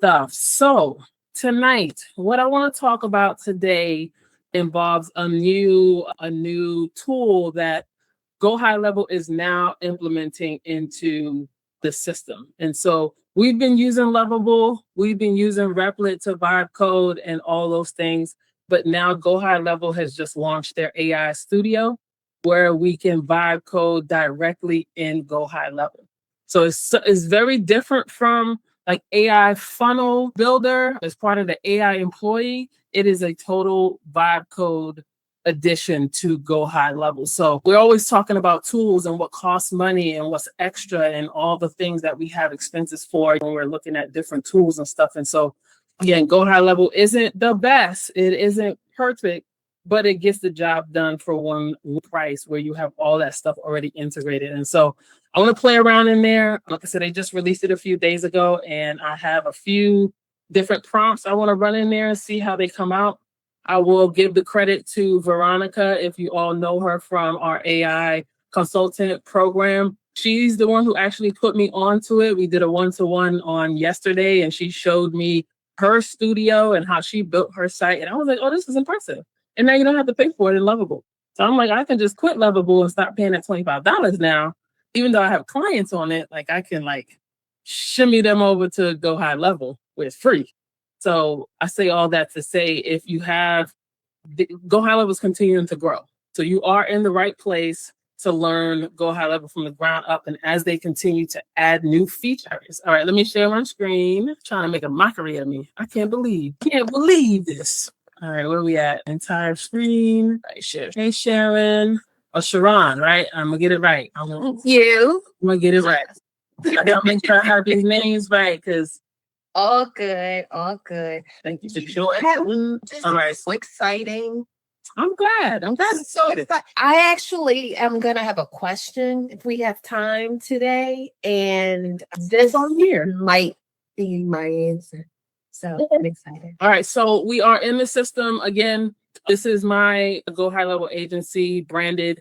stuff. So tonight, what I want to talk about today involves a new tool that GoHighLevel is now implementing into the system. And so we've been using Lovable, we've been using Replit to vibe code and all those things, but now GoHighLevel has just launched their AI Studio where we can vibe code directly in GoHighLevel. So it's very different from like AI funnel builder as part of the AI employee. It is a total vibe code addition to GoHighLevel. So we're always talking about tools and what costs money and what's extra and all the things that we have expenses for when we're looking at different tools and stuff. And so again, GoHighLevel isn't the best. It isn't perfect, but it gets the job done for one price where you have all that stuff already integrated. And so I want to play around in there. Like I said, they just released it a few days ago, and I have a few different prompts I want to run in there and see how they come out. I will give the credit to Veronica, if you all know her from our AI consultant program. She's the one who actually put me onto it. We did a one-to-one on yesterday, and she showed me her studio and how she built her site. And I was like, oh, this is impressive. And now you don't have to pay for it in Lovable. So I'm like, I can just quit Lovable and start paying that $25 now. Even though I have clients on it, like I can like shimmy them over to GoHighLevel where it's free. So I say all that to say, if you have, GoHighLevel is continuing to grow. So you are in the right place to learn GoHighLevel from the ground up. And as they continue to add new features. All right, let me share my screen. Trying to make a mockery of me. I can't believe this. All right, where are we at? Entire screen. All right, share. Hey, Sharon. Oh, Sharon, right? I'm going to get it right. I'm going to get it right. I got to make sure I have these names right because all good, all good. Thank you for joining. All right. So exciting. I'm glad. So excited. I actually am going to have a question if we have time today. And this on here might be my answer. So I'm excited. All right. So we are in the system. Again, this is my GoHighLevel agency, branded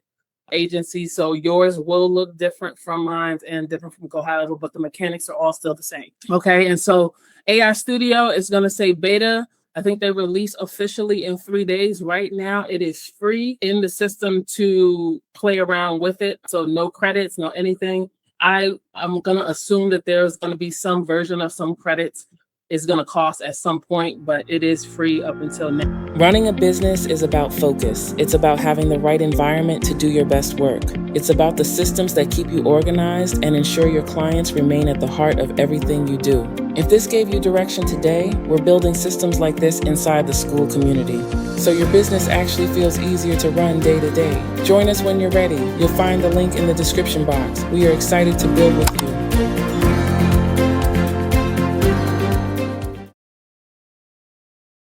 agency. So yours will look different from mine and different from GoHighLevel, but the mechanics are all still the same. Okay. And so AI Studio is going to say beta. I think they release officially in 3 days. Right now, it is free in the system to play around with it. So no credits, no anything. I'm going to assume that there's going to be some version of some credits is going to cost at some point, but it is free up until now. Running a business is about focus. It's about having the right environment to do your best work. It's about the systems that keep you organized and ensure your clients remain at the heart of everything you do. If this gave you direction today, we're building systems like this inside the school community, so your business actually feels easier to run day to day. Join us when you're ready. You'll find the link in the description box. We are excited to build with you.